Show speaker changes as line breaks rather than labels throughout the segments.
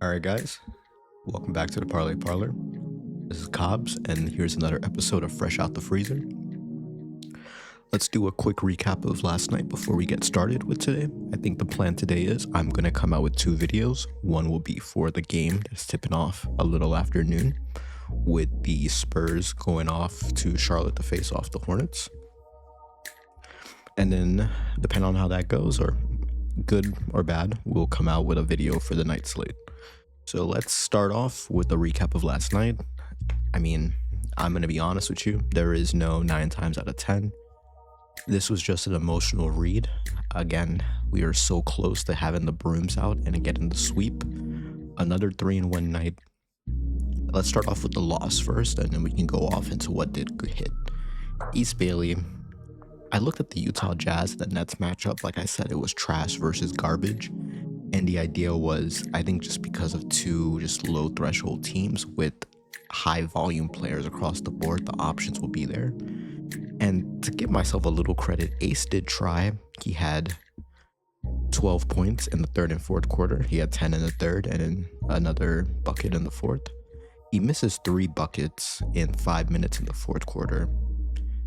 All right, guys, welcome back to the Parlay Parlor. This is Cobbs, and here's another episode of Fresh Out the Freezer. Let's do a quick recap of last night before we get started with today. I think the plan today is I'm going to come out with two videos. One will be for the game that's tipping off a little after noon, with the Spurs going off to Charlotte to face off the Hornets. And then, depending on how that goes, or good or bad, we'll come out with a video for the night slate. So let's start off with a recap of last night. I mean, I'm going to be honest with you. There is no 9 times out of 10. This was just an emotional read. Again, we are so close to having the brooms out and getting the sweep. Another 3-1 night. Let's start off with the loss first, and then we can go off into what did hit. East Bailey. I looked at the Utah Jazz, the Nets matchup. Like I said, it was trash versus garbage. And the idea was, I think just because of two just low threshold teams with high volume players across the board, the options will be there. And to give myself a little credit, Ace did try. He had 12 points in the third and fourth quarter. He had 10 in the third and then another bucket in the fourth. He misses 3 buckets in 5 minutes in the fourth quarter.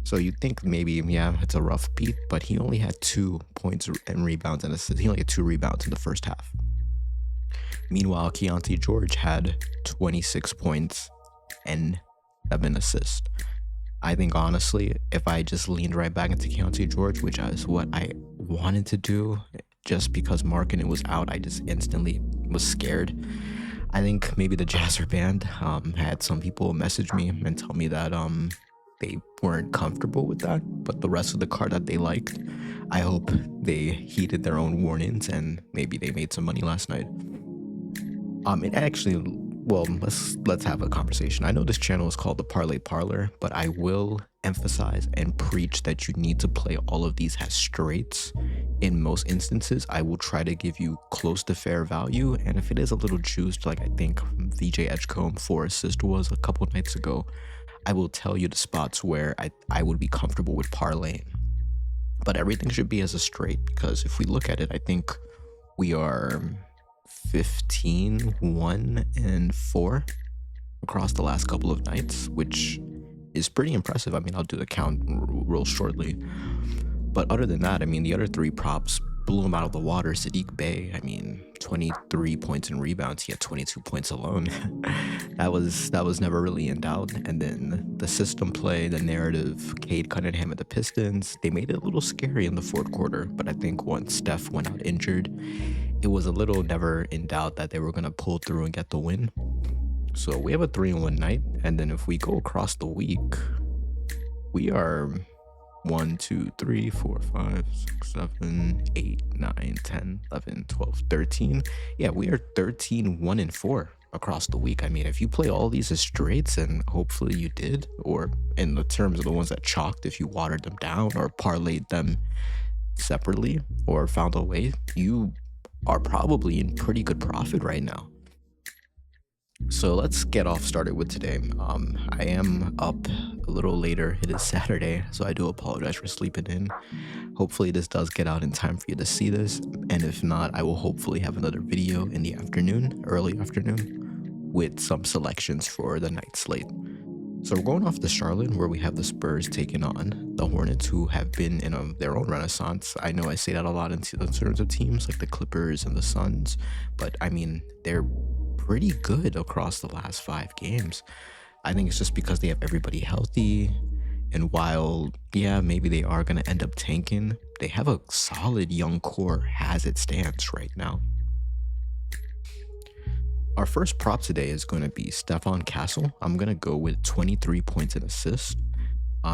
So you'd think maybe, yeah, it's a rough beat, but he only had 2 points and rebounds and assists. He only had 2 rebounds in the first half. Meanwhile, Keontae George had 26 points and 7 assists. I think, honestly, if I just leaned right back into Keontae George, which is what I wanted to do, just because Markkanen was out, I just instantly was scared. I think maybe the Jazz are banned. Had some people message me and tell me that they weren't comfortable with that, but the rest of the card that they liked, I hope they heeded their own warnings and maybe they made some money last night. It actually, well, let's have a conversation. I know this channel is called the Parlay Parlor, but I will emphasize and preach that you need to play all of these as straights. In most instances, I will try to give you close to fair value, and if it is a little juiced, like I think VJ Edgecombe 4 assist was a couple nights ago, I will tell you the spots where I would be comfortable with parlaying. But everything should be as a straight, because if we look at it, I think we are 15, 1, and 4 across the last couple of nights, which is pretty impressive. I mean, I'll do the count real shortly. But other than that, I mean, the other 3 props blew him out of the water. Sadiq Bey, I mean, 23 points and rebounds. He had 22 points alone. that was never really in doubt. And then the system play, the narrative, Cade Cunningham at the Pistons, they made it a little scary in the fourth quarter. But I think once Steph went out injured, it was a little never in doubt that they were going to pull through and get the win. So we have a 3-1 night. And then if we go across the week, we are 1, 2, 3, 4, 5, 6, 7, 8, 9, 10, 11, 12, 13. Yeah, we are 13, 1, and 4 across the week. I mean, if you play all these as straights, and hopefully you did, or in the terms of the ones that chalked, if you watered them down or parlayed them separately or found a way, you are probably in pretty good profit right now. So let's get off started with today. I am up a little later. It is Saturday, so I do apologize for sleeping in. Hopefully this does get out in time for you to see this, and if not, I will hopefully have another video in the afternoon, early afternoon, with some selections for the night slate. So we're going off to Charlotte, where we have the Spurs taking on the Hornets, who have been in their own renaissance. I know I say that a lot in terms of teams like the Clippers and the Suns, but I mean, they're pretty good across the last 5 games. I think it's just because they have everybody healthy, and while, yeah, maybe they are going to end up tanking, they have a solid young core as it stands right now. Our first prop today is going to be Stephon Castle. I'm going to go with 23 points and assists.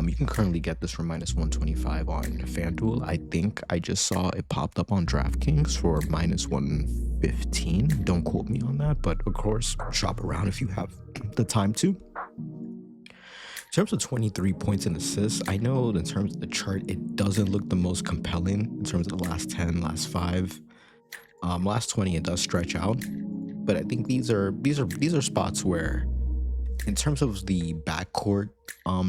You can currently get this for -125 on FanDuel. I think I just saw it popped up on DraftKings for -115. Don't quote me on that, but of course, shop around if you have the time to. In terms of 23 points and assists, I know in terms of the chart, it doesn't look the most compelling in terms of the last 10, last 5. Last 20, it does stretch out. But I think these are spots where In terms of the backcourt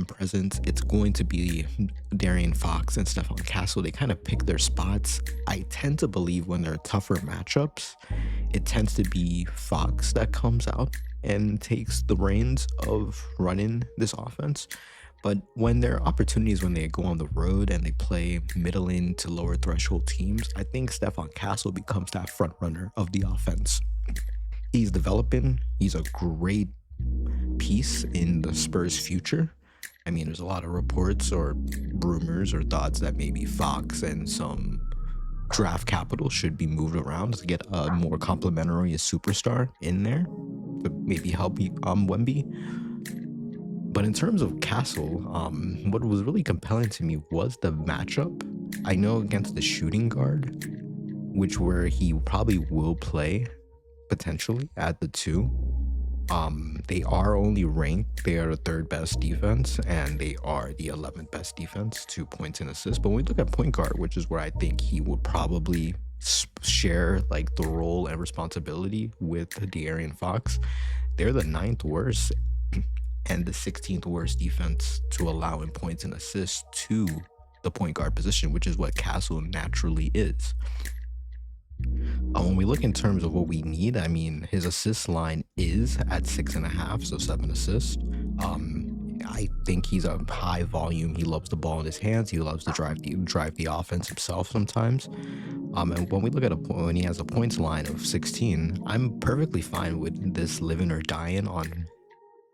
presence, it's going to be Darian Fox and Stephon Castle. They kind of pick their spots. I tend to believe when there are tougher matchups, it tends to be Fox that comes out and takes the reins of running this offense. But when there are opportunities when they go on the road and they play middling to lower threshold teams, I think Stephon Castle becomes that front runner of the offense. He's developing. He's a great piece in the Spurs' future. I mean, there's a lot of reports or rumors or thoughts that maybe Fox and some draft capital should be moved around to get a more complimentary superstar in there to maybe help Wemby. But in terms of Castle, what was really compelling to me was the matchup. I know against the shooting guard, where he probably will play potentially at the 2. They are only ranked. They are the 3rd best defense, and they are the 11th best defense, 2 points and assists. But when we look at point guard, which is where I think he would probably share like the role and responsibility with De'Aaron Fox, they're the 9th worst and the 16th worst defense to allow in points and assists to the point guard position, which is what Castle naturally is. When we look in terms of what we need, I mean, his assist line is at 6.5, so 7 assists. I think he's a high volume. He loves the ball in his hands. He loves to drive the offense himself sometimes. And when we look at when he has a points line of 16, I'm perfectly fine with this living or dying on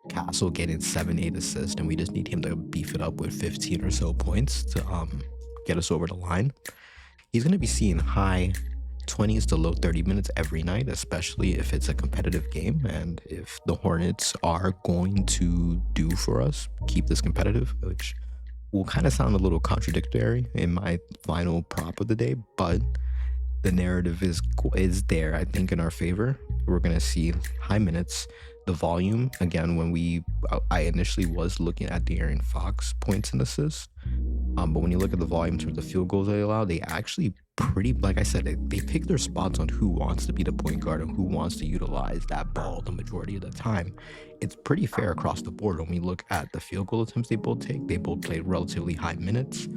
Castle getting 7-8 assists, and we just need him to beef it up with 15 or so points to get us over the line. He's going to be seeing high 20s to low 30 minutes every night, especially if it's a competitive game and if the Hornets are going to do for us, keep this competitive, which will kind of sound a little contradictory in my final prop of the day, but the narrative is there, I think, in our favor. We're going to see high minutes. The volume, again, I initially was looking at De'Aaron Fox points and assists, but when you look at the volume in terms of field goals they allow, they actually like I said, they pick their spots on who wants to be the point guard and who wants to utilize that ball the majority of the time. It's pretty fair across the board. When we look at the field goal attempts they both played relatively high minutes.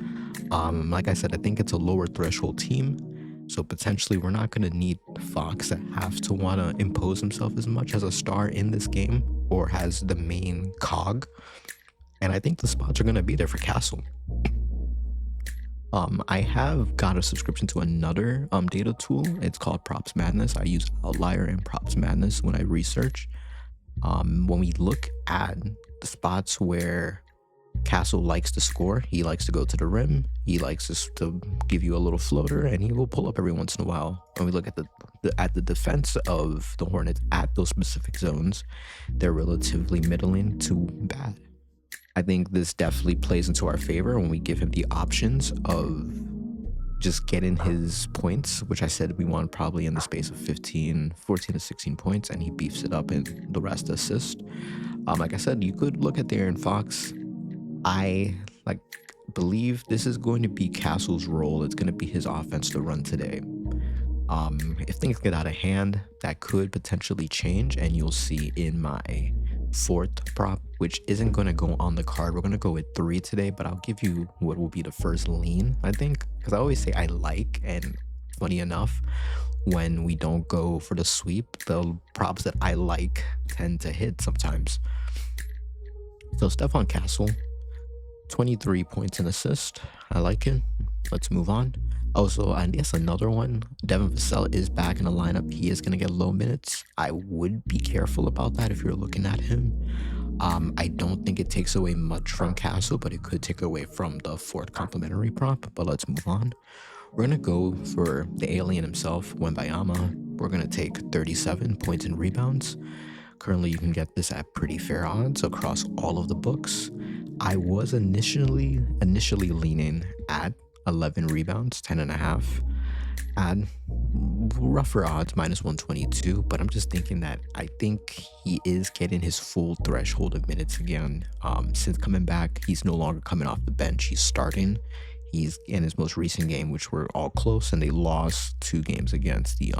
Like I said, I think it's a lower threshold team. So potentially we're not going to need Fox to have to want to impose himself as much as a star in this game or has the main cog. And I think the spots are going to be there for Castle. I have got a subscription to another data tool. It's called Props Madness. I use Outlier and Props Madness when I research. When we look at the spots where Castle likes to score, he likes to go to the rim, he likes to give you a little floater, and he will pull up every once in a while. When we look at the defense of the Hornets at those specific zones, they're relatively middling to bad. I think this definitely plays into our favor when we give him the options of just getting his points, which I said we want probably in the space of 14 to 16 points, and he beefs it up in the rest assist. Like I said, you could look at De'Aaron Fox. I believe this is going to be Castle's role. It's going to be his offense to run today. If things get out of hand, that could potentially change, and you'll see in my 4th prop, which isn't going to go on the card. We're going to go with 3 today, but I'll give you what will be the first lean, I think, because I always say I like, and funny enough, when we don't go for the sweep, the props that I like tend to hit sometimes. So Stephon Castle, 23 points and assist. I like it. Let's move on. Also, I guess another one, Devin Vassell is back in the lineup. He is going to get low minutes. I would be careful about that if you're looking at him. I don't think it takes away much from Castle, but it could take away from the 4th complimentary prop. But let's move on. We're going to go for the alien himself, Wembayama. We're going to take 37 points and rebounds. Currently, you can get this at pretty fair odds across all of the books. I was initially leaning at 11 rebounds, 10.5, at rougher odds, -122, but I'm just thinking that I think he is getting his full threshold of minutes again. Since coming back, he's no longer coming off the bench. He's starting. He's in his most recent game, which were all close, and they lost 2 games against the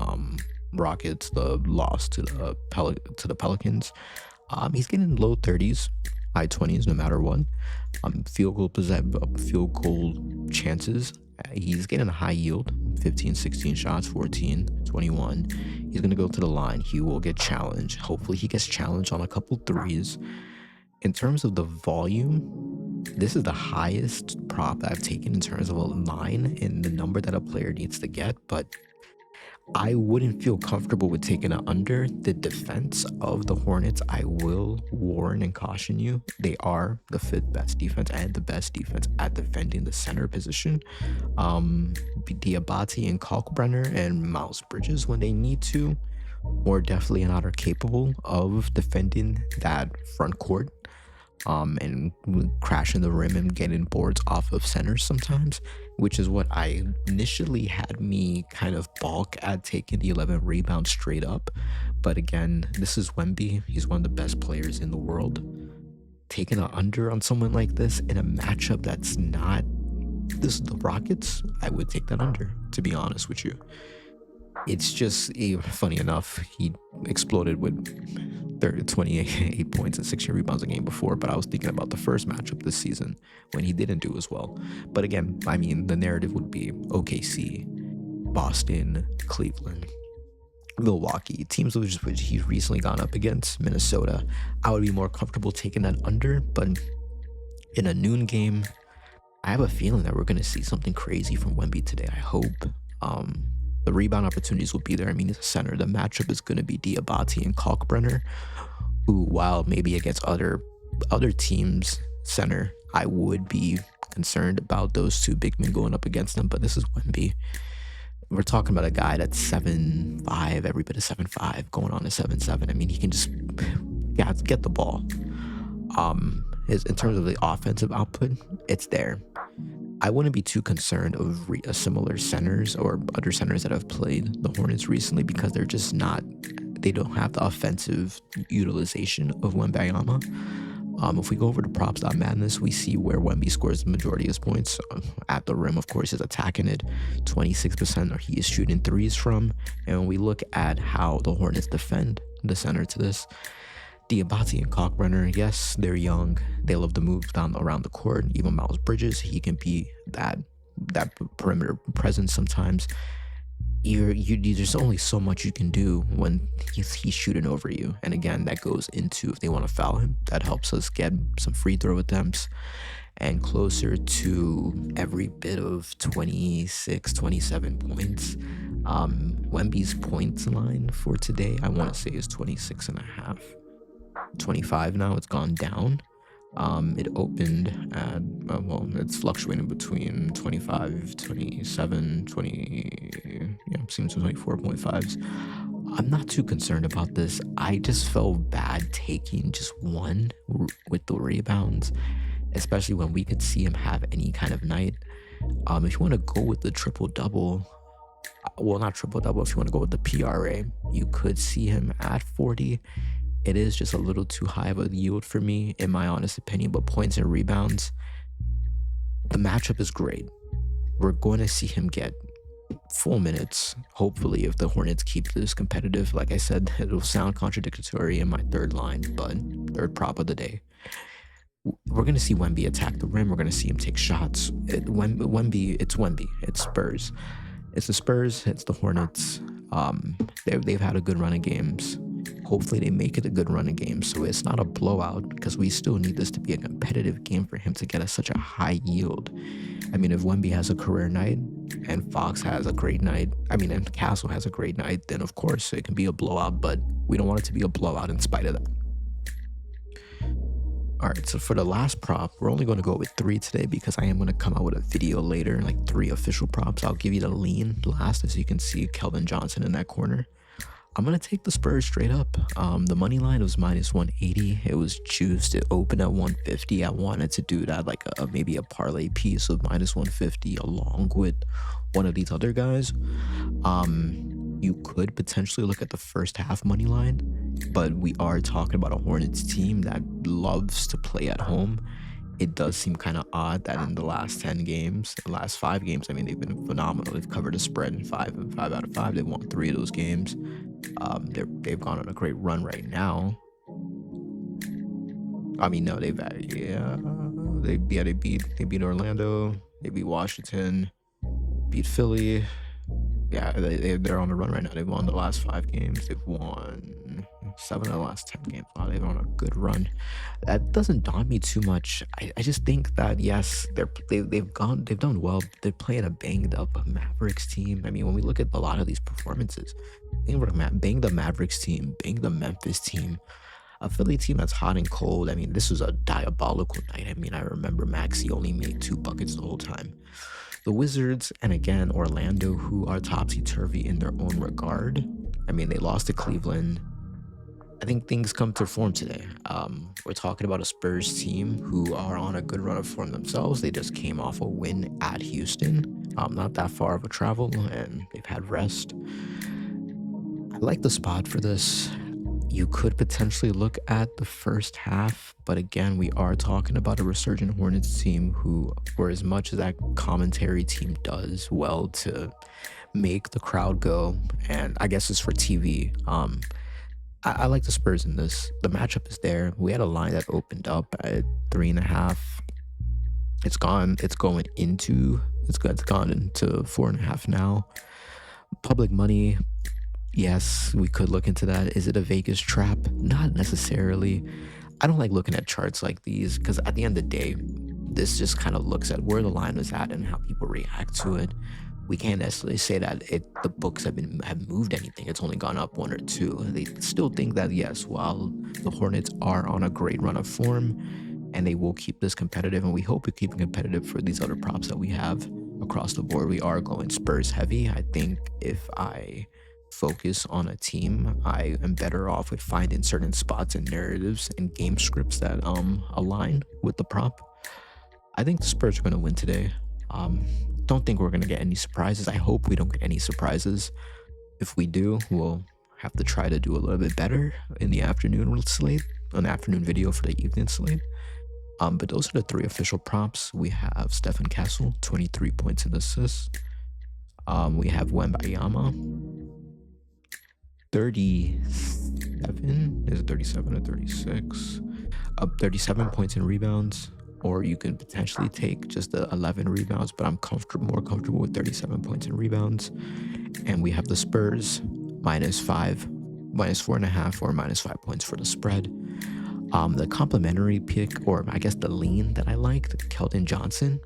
Rockets, the loss to the Pelicans. He's getting low 30s, high 20s, no matter what. Field goal chances. He's getting a high yield, 15, 16 shots, 14, 21. He's going to go to the line. He will get challenged. Hopefully he gets challenged on a couple threes. In terms of the volume, this is the highest prop I've taken in terms of a line and the number that a player needs to get, but I wouldn't feel comfortable with taking it under. The defense of the Hornets, I will warn and caution you, they are the fifth best defense and the best defense at defending the center position. Diabate and Kalkbrenner and Miles Bridges, when they need to, more definitely not are capable of defending that front court. And crashing the rim and getting boards off of centers sometimes, which is what I initially had me kind of balk at taking the 11 rebounds straight up. But again, this is Wemby. He's one of the best players in the world. Taking an under on someone like this in a matchup that's not, this is the Rockets, I would take that under, to be honest with you. It's just, funny enough, he exploded with 28 points and 16 rebounds a game before, but I was thinking about the first matchup this season when he didn't do as well. But again, I mean, the narrative would be OKC, Boston, Cleveland, Milwaukee, teams which he's recently gone up against, Minnesota. I would be more comfortable taking that under, but in a noon game, I have a feeling that we're going to see something crazy from Wemby today. I hope. The rebound opportunities will be there. I mean, he's a center. The matchup is going to be Diabate and Kalkbrenner, who, while maybe against other teams' center, I would be concerned about those two big men going up against them. But this is Wemby. We're talking about a guy that's 7'5", every bit of 7'5", going on to 7'7". I mean, he can just get the ball. In terms of the offensive output, it's there. I wouldn't be too concerned of similar centers or other centers that have played the Hornets recently, because they're just not, they don't have the offensive utilization of Wembanyama. If we go over to props.madness, we see where Wemby scores the majority of his points. At the rim, of course, is attacking it. 26% he is shooting threes from. And when we look at how the Hornets defend the center to this, Diabate and Kalkbrenner, yes, they're young. They love to move down around the court. Even Miles Bridges, he can be that perimeter presence sometimes. There's only so much you can do when he's shooting over you. And again, that goes into, if they want to foul him, that helps us get some free throw attempts and closer to every bit of 26, 27 points. Wemby's points line for today, I want to say, is 26 and a half. 25 now. It's gone down. It opened at, it's fluctuating between 25, 27, 20, seems 24.5s. I'm not too concerned about this. I just felt bad taking just one with the rebounds, especially when we could see him have any kind of night. If you want to go with the triple-double, well, not triple-double, if you want to go with the PRA, you could see him at 40. It is just a little too high of a yield for me, in my honest opinion, but points and rebounds, the matchup is great. We're going to see him get full minutes, hopefully, if the Hornets keep this competitive. Like I said, it'll sound contradictory in my third line, but third prop of the day. We're going to see Wemby attack the rim. We're going to see him take shots. Wemby, it's Wemby. It's Spurs. It's the Spurs. It's the Hornets. They've had a good run of games. Hopefully they make it a good run of games, so it's not a blowout, because we still need this to be a competitive game for him to get us such a high yield. I mean, if Wemby has a career night and Fox has a great night, and Castle has a great night, then of course it can be a blowout, but we don't want it to be a blowout in spite of that. All right, so for the last prop, we're only going to go with 3 today, because I am going to come out with a video later, like 3 official props. I'll give you the lean last, as you can see Keldon Johnson in that corner. I'm going to take the Spurs straight up. The money line was minus 180. It was juiced. It opened at 150. I wanted to do that, like maybe a parlay piece of minus 150 along with one of these other guys. You could potentially look at the first half money line, but we are talking about a Hornets team that loves to play at home. It does seem kind of odd that in the last 10 games, the last 5 games, they've been phenomenal. They've covered a spread in 5 out of 5. They've won 3 of those games. They've gone on a great run right now. I mean, no, they beat Orlando, they beat Washington, beat Philly. Yeah, they're on a run right now. They've won the last 5 games. They've won 7 of the last 10 games. Wow, they've on a good run. That doesn't daunt me too much. I just think that yes, they've done well. They're playing a banged up Mavericks team. I mean, when we look at a lot of these performances, bang the Mavericks team, bang the Memphis team, a Philly team that's hot and cold. I mean, this was a diabolical night. I mean, I remember Maxey only made 2 buckets the whole time. The Wizards and again Orlando, who are topsy-turvy in their own regard. I mean, they lost to Cleveland. I think things come to form today. We're talking about a Spurs team who are on a good run of form themselves. They just came off a win at Houston. Not that far of a travel, and they've had rest. I like the spot for this. You could potentially look at the first half, but again, we are talking about a resurgent Hornets team who, for as much as that commentary team does well to make the crowd go, and I guess it's for TV, I like the Spurs in this. The matchup is there. We had a line that opened up at 3.5. It's gone into 4.5 now. Public money. Yes, we could look into that. Is it a Vegas trap? Not necessarily. I don't like looking at charts like these because at the end of the day, this just kind of looks at where the line is at and how people react to it. We can't necessarily say that the books have moved anything. It's only gone up 1 or 2. They still think that yes, while the Hornets are on a great run of form and they will keep this competitive, and we hope we keep it competitive for these other props that we have across the board. We are going Spurs heavy. I think if I focus on a team, I am better off with finding certain spots and narratives and game scripts that align with the prop. I think the Spurs are going to win today. Don't think we're going to get any surprises. I hope we don't get any surprises. If we do, we'll have to try to do a little bit better in the afternoon slate, an afternoon video for the evening slate. But those are the 3 official props. We have Stephen Castle, 23 points and assists. We have Wembayama, 37, is it 37 or 36? 37 points and rebounds, or you can potentially take just the 11 rebounds, but I'm more comfortable with 37 points and rebounds. And we have the Spurs, -5, -4.5, or -5 points for the spread. The complimentary pick, or I guess the lean that I like, Keldon Johnson,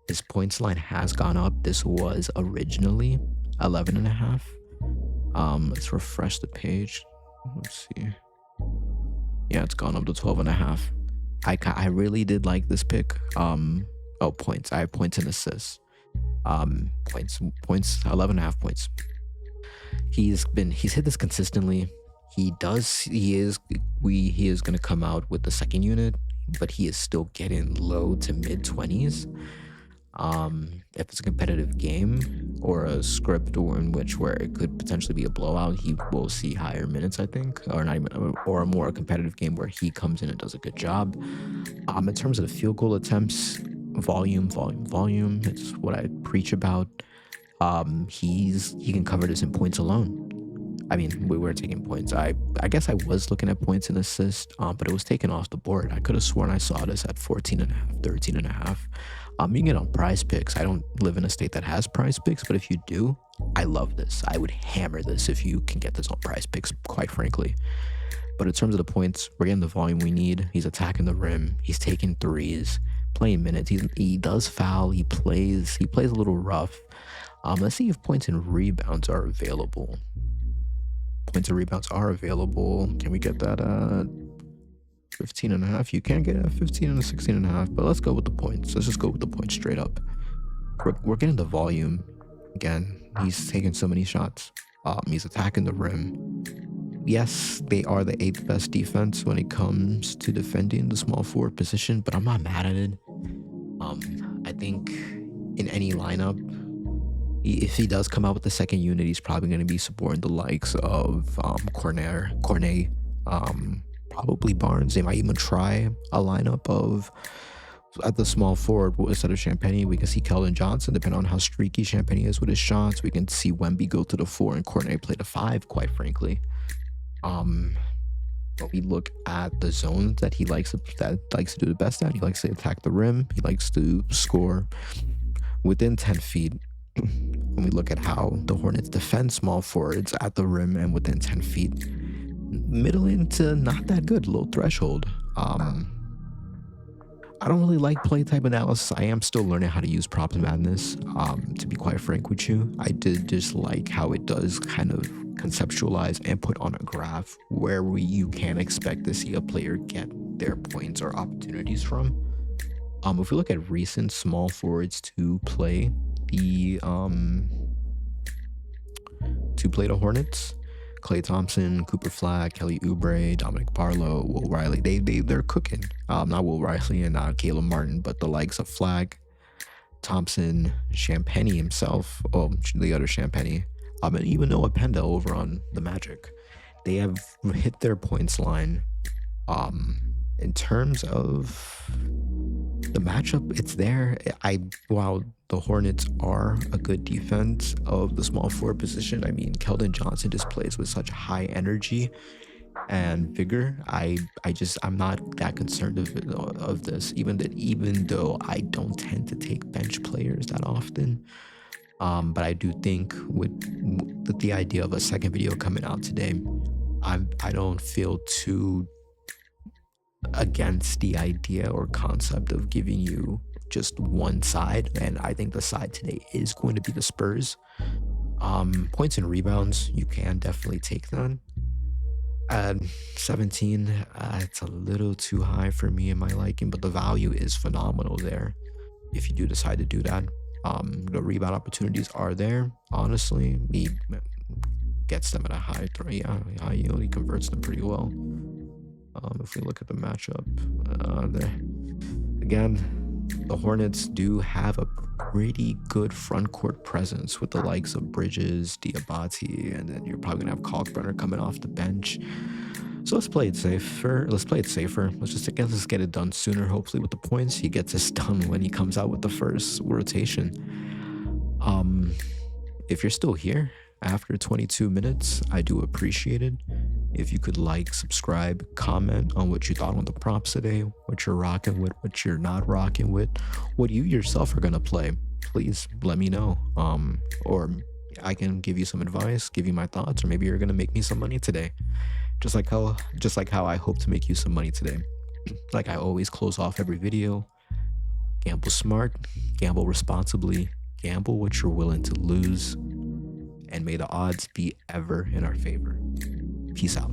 his points line has gone up. This was originally 11.5. Let's refresh the page. Let's see. Yeah, it's gone up to 12.5. I really did like this pick. Points. I have points and assists. Points, 11.5 points. He's hit this consistently. He is going to come out with the second unit, but he is still getting low to mid 20s. If it's a competitive game or a script where it could potentially be a blowout, he will see higher minutes, I think, or a more competitive game where he comes in and does a good job. In terms of the field goal attempts, volume. It's what I preach about. He can cover this in points alone. I mean, we were taking points. I guess I was looking at points and assists, but it was taken off the board. I could have sworn I saw this at 14.5, 13.5. You can get on PrizePicks. I don't live in a state that has PrizePicks, but if you do, I love this. I would hammer this if you can get this on PrizePicks, quite frankly. But in terms of the points, we're getting the volume we need. He's attacking the rim. He's taking threes, playing minutes. He does foul. He plays a little rough. Let's see if points and rebounds are available. Points and rebounds are available. Can we get that 15.5? You can get it at 15 and a 16.5, but let's go with the points. Let's just go with the points straight up. We're getting the volume. Again, he's taking so many shots. He's attacking the rim. Yes, they are the 8th best defense when it comes to defending the small forward position, but I'm not mad at it. I think in any lineup, if he does come out with the second unit, he's probably going to be supporting the likes of Cornet, probably Barnes. They might even try a lineup of at the small forward instead of Champagny. We can see Keldon Johnson, depending on how streaky Champagny is with his shots. We can see Wemby go to the 4 and Cornet play the 5, quite frankly. When we look at the zones that he likes to do the best at, he likes to attack the rim. He likes to score within 10 feet. When we look at how the Hornets defend small forwards at the rim and within 10 feet, middling to not that good, low threshold. I don't really like play type analysis. I am still learning how to use Props Madness, to be quite frank with you. I did just like how it does kind of conceptualize and put on a graph where you can expect to see a player get their points or opportunities from. If we look at recent small forwards to play the Hornets, Klay Thompson, Cooper Flag, Kelly Oubre, Dominic Barlow, Will Riley, they're cooking. Not Will Riley and not Caleb Martin, but the likes of Flag, Thompson, Champagny himself, the other Champagny, and even Noah Penda over on the Magic. They have hit their points line. In terms of the matchup, it's there. While the Hornets are a good defense of the small forward position, I mean, Keldon Johnson just plays with such high energy and vigor. I'm not that concerned of this, even though I don't tend to take bench players that often. But I do think with the idea of a second video coming out today, I don't feel too against the idea or concept of giving you just one side, and I think the side today is going to be the Spurs. Points and rebounds, you can definitely take that. At 17, it's a little too high for me in my liking, but the value is phenomenal there if you do decide to do that. The rebound opportunities are there. Honestly, he gets them at a high throw. Yeah, he converts them pretty well. If we look at the matchup, again, the Hornets do have a pretty good front court presence with the likes of Bridges, Diabate, and then you're probably gonna have Kalkbrenner coming off the bench. So let's play it safer. Let's just get it done sooner. Hopefully, with the points, he gets this done when he comes out with the first rotation. If you're still here after 22 minutes, I do appreciate it. If you could like, subscribe, comment on what you thought on the props today, what you're rocking with, what you're not rocking with, what you yourself are gonna play. Please let me know. Or I can give you some advice, give you my thoughts, or maybe you're gonna make me some money today. Just like how I hope to make you some money today. Like I always close off every video. Gamble smart, gamble responsibly, gamble what you're willing to lose, and may the odds be ever in our favor. Peace out.